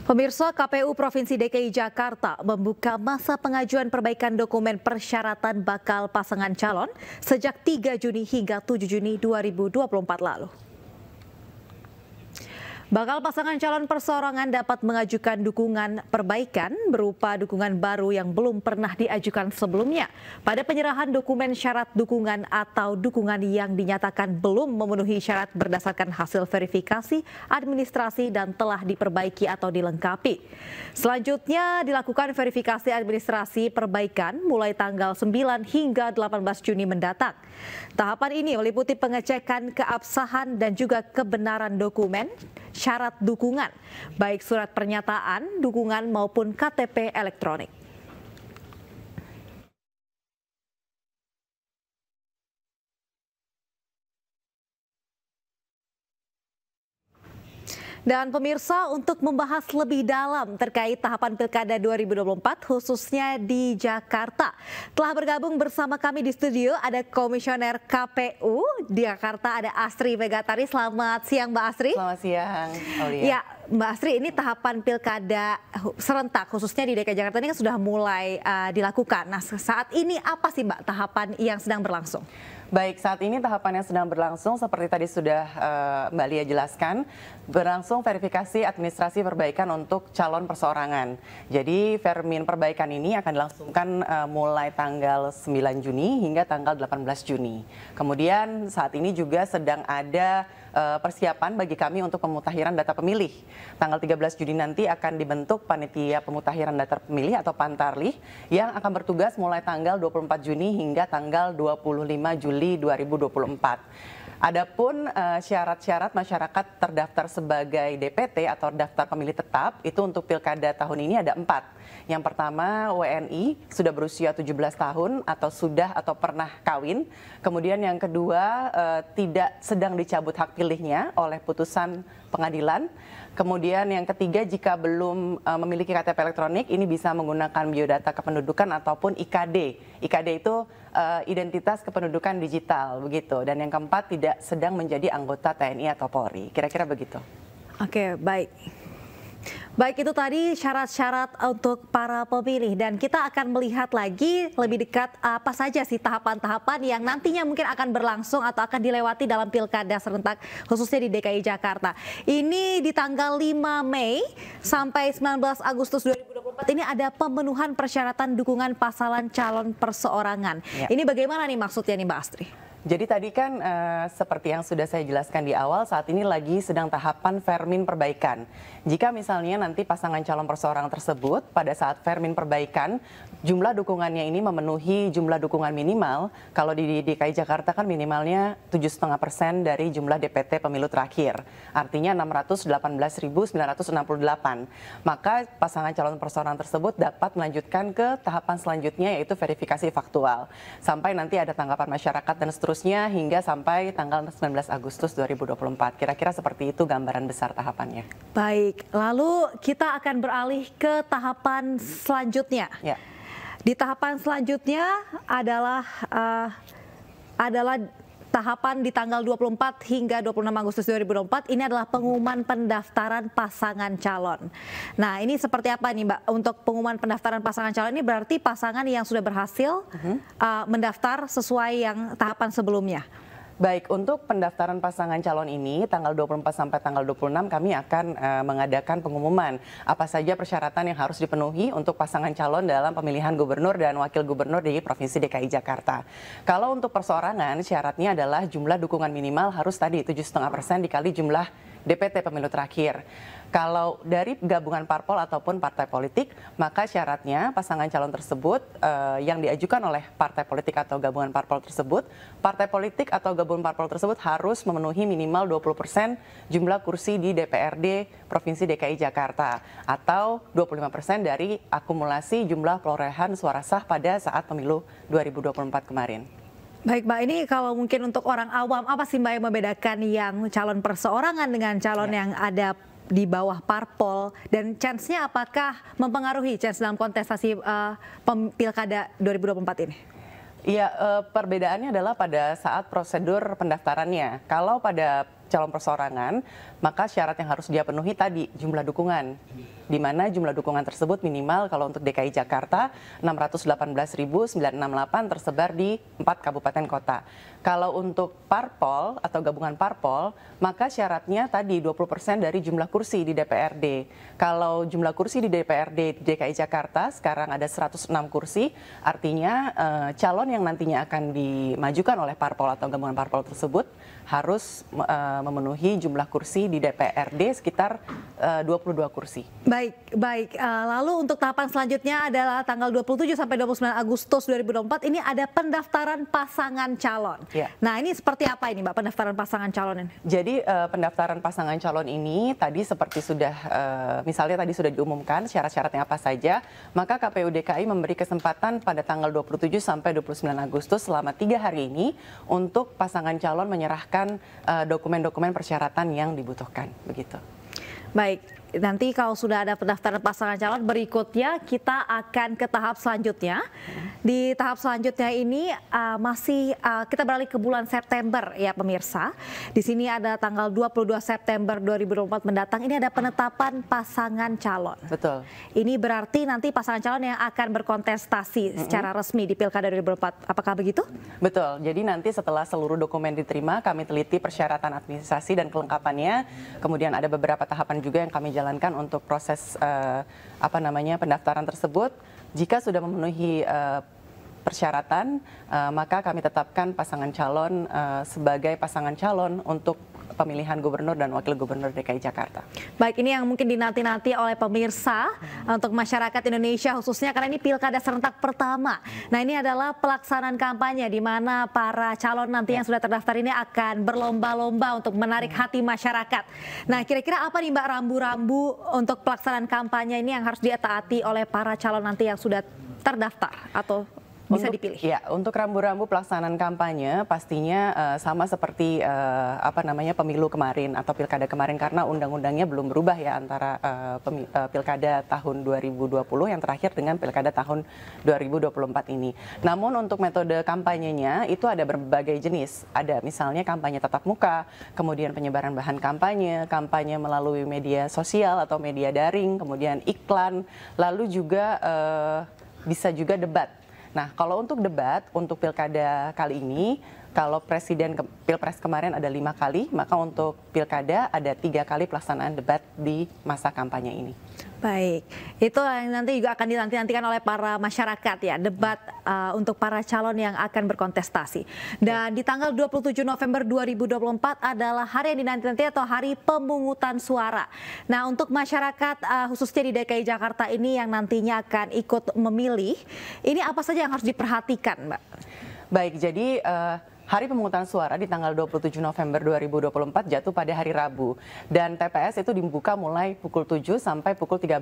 Pemirsa, KPU Provinsi DKI Jakarta membuka masa pengajuan perbaikan dokumen persyaratan bakal pasangan calon sejak 3 Juni hingga 7 Juni 2024 lalu. Bakal pasangan calon perseorangan dapat mengajukan dukungan perbaikan berupa dukungan baru yang belum pernah diajukan sebelumnya pada penyerahan dokumen syarat dukungan atau dukungan yang dinyatakan belum memenuhi syarat berdasarkan hasil verifikasi administrasi dan telah diperbaiki atau dilengkapi. Selanjutnya dilakukan verifikasi administrasi perbaikan mulai tanggal 9 hingga 18 Juni mendatang. Tahapan ini meliputi pengecekan keabsahan dan juga kebenaran dokumen syarat dukungan, baik surat pernyataan, dukungan maupun KTP elektronik. Dan pemirsa, untuk membahas lebih dalam terkait tahapan Pilkada 2024 khususnya di Jakarta, telah bergabung bersama kami di studio ada Komisioner KPU di Jakarta, ada Astri Megatari. Selamat siang Mbak Astri. Selamat siang, Aulia. Ya, Mbak Astri, ini tahapan Pilkada serentak khususnya di DKI Jakarta ini kan sudah mulai dilakukan. Nah, saat ini apa sih Mbak tahapan yang sedang berlangsung? Baik, saat ini tahapan yang sedang berlangsung seperti tadi sudah Mbak Lia jelaskan, berlangsung verifikasi administrasi perbaikan untuk calon perseorangan. Jadi Vermin perbaikan ini akan dilangsungkan mulai tanggal 9 Juni hingga tanggal 18 Juni. Kemudian saat ini juga sedang ada persiapan bagi kami untuk pemutahiran data pemilih. Tanggal 13 Juni nanti akan dibentuk panitia pemutahiran data pemilih atau Pantarlih yang akan bertugas mulai tanggal 24 Juni hingga tanggal 25 Juli 2024. Adapun syarat-syarat masyarakat terdaftar sebagai DPT atau daftar pemilih tetap itu untuk pilkada tahun ini ada 4. Yang pertama WNI sudah berusia 17 tahun atau sudah atau pernah kawin. Kemudian yang kedua tidak sedang dicabut hak pilihnya oleh putusan pengadilan. Kemudian yang ketiga jika belum memiliki KTP elektronik ini bisa menggunakan biodata kependudukan ataupun IKD. IKD itu identitas kependudukan digital begitu. Dan yang keempat tidak sedang menjadi anggota TNI atau Polri. Kira-kira begitu. Oke, baik. Baik, itu tadi syarat-syarat untuk para pemilih dan kita akan melihat lagi lebih dekat apa saja sih tahapan-tahapan yang nantinya mungkin akan berlangsung atau akan dilewati dalam Pilkada serentak khususnya di DKI Jakarta. Ini di tanggal 5 Mei sampai 19 Agustus 2024 ini ada pemenuhan persyaratan dukungan pasangan calon perseorangan. Ya. Ini bagaimana nih maksudnya nih Mbak Astri? Jadi tadi kan seperti yang sudah saya jelaskan di awal, saat ini lagi sedang tahapan Vermin perbaikan. Jika misalnya nanti pasangan calon perseorangan tersebut pada saat Vermin perbaikan, jumlah dukungannya ini memenuhi jumlah dukungan minimal, kalau di DKI Jakarta kan minimalnya 7,5% dari jumlah DPT pemilu terakhir. Artinya 618.968. Maka pasangan calon perseorangan tersebut dapat melanjutkan ke tahapan selanjutnya yaitu verifikasi faktual. Sampai nanti ada tanggapan masyarakat dan seterusnya hingga sampai tanggal 19 Agustus 2024. Kira-kira seperti itu gambaran besar tahapannya. Baik, lalu kita akan beralih ke tahapan selanjutnya. Ya. Di tahapan selanjutnya adalah tahapan di tanggal 24 hingga 26 Agustus 2024 ini adalah pengumuman pendaftaran pasangan calon. Nah, ini seperti apa nih Mbak? Untuk pengumuman pendaftaran pasangan calon ini berarti pasangan yang sudah berhasil mendaftar sesuai yang tahapan sebelumnya. Baik, untuk pendaftaran pasangan calon ini tanggal 24 sampai tanggal 26 kami akan mengadakan pengumuman apa saja persyaratan yang harus dipenuhi untuk pasangan calon dalam pemilihan gubernur dan wakil gubernur di Provinsi DKI Jakarta. Kalau untuk perseorangan syaratnya adalah jumlah dukungan minimal harus tadi 7,5% dikali jumlah DPT pemilu terakhir. Kalau dari gabungan parpol ataupun partai politik, maka syaratnya pasangan calon tersebut yang diajukan oleh partai politik atau gabungan parpol tersebut, partai politik atau gabungan parpol tersebut harus memenuhi minimal 20% jumlah kursi di DPRD Provinsi DKI Jakarta atau 25% dari akumulasi jumlah perolehan suara sah pada saat pemilu 2024 kemarin. Baik Mbak, ini kalau mungkin untuk orang awam, apa sih Mbak yang membedakan yang calon perseorangan dengan calon yang ada di bawah parpol, dan chance-nya apakah mempengaruhi chance dalam kontestasi Pilkada 2024 ini? Iya, perbedaannya adalah pada saat prosedur pendaftarannya. Kalau pada calon perseorangan, maka syarat yang harus dia penuhi tadi jumlah dukungan, di mana jumlah dukungan tersebut minimal kalau untuk DKI Jakarta 618.968 tersebar di 4 kabupaten kota. Kalau untuk parpol atau gabungan parpol, maka syaratnya tadi 20% dari jumlah kursi di DPRD. Kalau jumlah kursi di DPRD DKI Jakarta sekarang ada 106 kursi, artinya calon yang nantinya akan dimajukan oleh parpol atau gabungan parpol tersebut harus memenuhi jumlah kursi di DPRD sekitar 22 kursi. Baik. Lalu untuk tahapan selanjutnya adalah tanggal 27 sampai 29 Agustus 2024 ini ada pendaftaran pasangan calon. Ya. Nah, ini seperti apa ini, Mbak, pendaftaran pasangan calon ini? Jadi pendaftaran pasangan calon ini tadi seperti sudah misalnya tadi sudah diumumkan syarat-syaratnya apa saja, maka KPU DKI memberi kesempatan pada tanggal 27 sampai 29 Agustus selama 3 hari ini untuk pasangan calon menyerahkan dokumen-dokumen persyaratan yang dibutuhkan, begitu. Baik, nanti kalau sudah ada pendaftaran pasangan calon berikutnya kita akan ke tahap selanjutnya. Di tahap selanjutnya ini kita beralih ke bulan September ya pemirsa. Di sini ada tanggal 22 September 2024 mendatang ini ada penetapan pasangan calon. Betul. Ini berarti nanti pasangan calon yang akan berkontestasi secara resmi di Pilkada 2024. Apakah begitu? Betul. Jadi nanti setelah seluruh dokumen diterima, kami teliti persyaratan administrasi dan kelengkapannya. Kemudian ada beberapa tahapan juga yang kami jalankan untuk proses pendaftaran tersebut. Jika sudah memenuhi persyaratan, maka kami tetapkan pasangan calon sebagai pasangan calon untuk pemilihan gubernur dan wakil gubernur DKI Jakarta. Baik, ini yang mungkin dinanti-nanti oleh pemirsa untuk masyarakat Indonesia khususnya karena ini pilkada serentak pertama. Nah, ini adalah pelaksanaan kampanye di mana para calon nanti yang sudah terdaftar ini akan berlomba-lomba untuk menarik hati masyarakat. Nah, kira-kira apa nih Mbak rambu-rambu untuk pelaksanaan kampanye ini yang harus ditaati oleh para calon nanti yang sudah terdaftar atau bisa dipilih? Ya, untuk rambu-rambu pelaksanaan kampanye pastinya sama seperti pemilu kemarin atau pilkada kemarin karena undang-undangnya belum berubah ya antara pilkada tahun 2020 yang terakhir dengan pilkada tahun 2024 ini. Namun untuk metode kampanyenya itu ada berbagai jenis. Ada misalnya kampanye tatap muka, kemudian penyebaran bahan kampanye, kampanye melalui media sosial atau media daring, kemudian iklan, lalu juga bisa juga debat. Nah, kalau untuk debat, untuk pilkada kali ini, kalau pilpres kemarin ada 5 kali, maka untuk pilkada ada 3 kali pelaksanaan debat di masa kampanye ini. Baik, itu yang nanti juga akan dinanti-nantikan oleh para masyarakat ya, debat untuk para calon yang akan berkontestasi. Dan di tanggal 27 November 2024 adalah hari yang dinanti-nanti atau hari pemungutan suara. Nah, untuk masyarakat khususnya di DKI Jakarta ini yang nantinya akan ikut memilih, ini apa saja yang harus diperhatikan, Mbak? Baik, jadi hari pemungutan suara di tanggal 27 November 2024 jatuh pada hari Rabu. Dan TPS itu dibuka mulai pukul 7 sampai pukul 13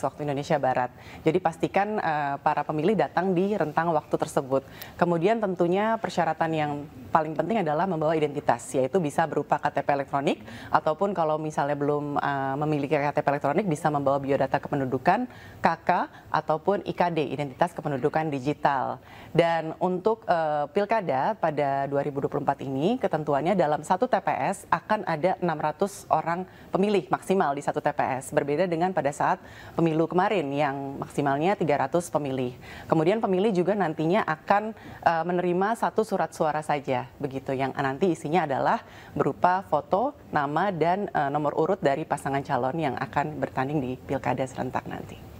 waktu Indonesia Barat. Jadi pastikan para pemilih datang di rentang waktu tersebut. Kemudian tentunya persyaratan yang paling penting adalah membawa identitas, yaitu bisa berupa KTP elektronik, ataupun kalau misalnya belum memiliki KTP elektronik bisa membawa biodata kependudukan, KK, ataupun IKD, identitas kependudukan digital. Dan untuk pilkada pada 2024 ini ketentuannya dalam satu TPS akan ada 600 orang pemilih maksimal di satu TPS. Berbeda dengan pada saat pemilu kemarin yang maksimalnya 300 pemilih. Kemudian pemilih juga nantinya akan menerima satu surat suara saja, begitu, yang nanti isinya adalah berupa foto, nama, dan nomor urut dari pasangan calon yang akan bertanding di pilkada serentak nanti.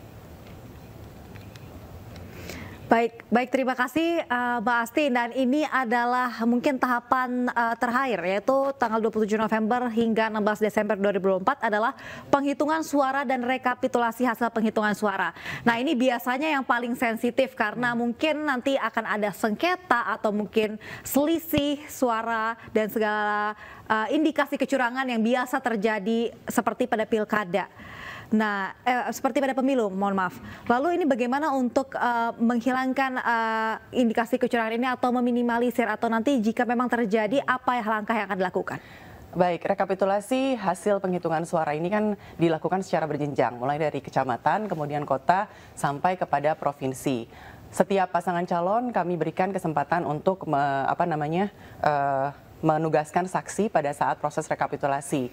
Baik, terima kasih Mbak Astin, dan ini adalah mungkin tahapan terakhir yaitu tanggal 27 November hingga 16 Desember 2024 adalah penghitungan suara dan rekapitulasi hasil penghitungan suara. Nah, ini biasanya yang paling sensitif karena mungkin nanti akan ada sengketa atau mungkin selisih suara dan segala indikasi kecurangan yang biasa terjadi seperti pada pilkada. Nah, seperti pada pemilu, mohon maaf. Lalu ini bagaimana untuk menghilangkan indikasi kecurangan ini atau meminimalisir, atau nanti jika memang terjadi apa langkah yang akan dilakukan? Baik, rekapitulasi hasil penghitungan suara ini kan dilakukan secara berjenjang, mulai dari kecamatan, kemudian kota, sampai kepada provinsi. Setiap pasangan calon kami berikan kesempatan untuk menugaskan saksi pada saat proses rekapitulasi.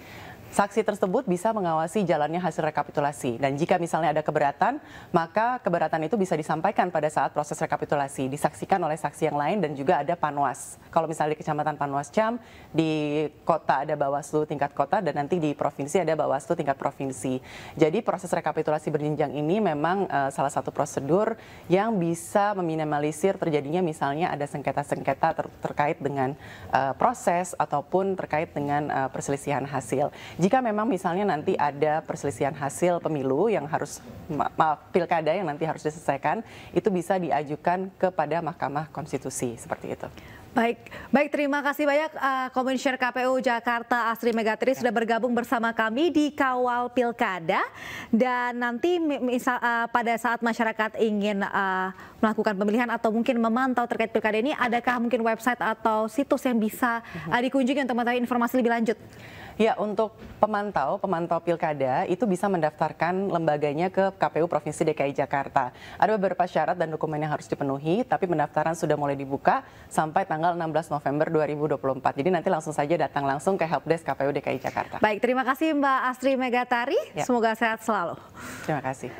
Saksi tersebut bisa mengawasi jalannya hasil rekapitulasi. Dan jika misalnya ada keberatan, maka keberatan itu bisa disampaikan pada saat proses rekapitulasi, disaksikan oleh saksi yang lain dan juga ada Panwas. Kalau misalnya di Kecamatan Panwascam, di kota ada Bawaslu tingkat kota dan nanti di provinsi ada Bawaslu tingkat provinsi. Jadi proses rekapitulasi berjenjang ini memang salah satu prosedur yang bisa meminimalisir terjadinya misalnya ada sengketa-sengketa terkait dengan proses ataupun terkait dengan perselisihan hasil. Jika memang misalnya nanti ada perselisihan hasil pemilu yang harus, pilkada yang nanti harus diselesaikan, itu bisa diajukan kepada Mahkamah Konstitusi, seperti itu. Baik, terima kasih banyak Komisioner KPU Jakarta Astri Megatri sudah bergabung bersama kami di Kawal Pilkada. Dan nanti pada saat masyarakat ingin melakukan pemilihan atau mungkin memantau terkait pilkada ini, adakah mungkin website atau situs yang bisa dikunjungi untuk mengetahui informasi lebih lanjut? Ya, untuk pemantau pilkada itu bisa mendaftarkan lembaganya ke KPU Provinsi DKI Jakarta. Ada beberapa syarat dan dokumen yang harus dipenuhi, tapi pendaftaran sudah mulai dibuka sampai tanggal 16 November 2024. Jadi nanti langsung saja datang langsung ke Helpdesk KPU DKI Jakarta. Baik, terima kasih Mbak Astri Megatari. Ya. Semoga sehat selalu. Terima kasih.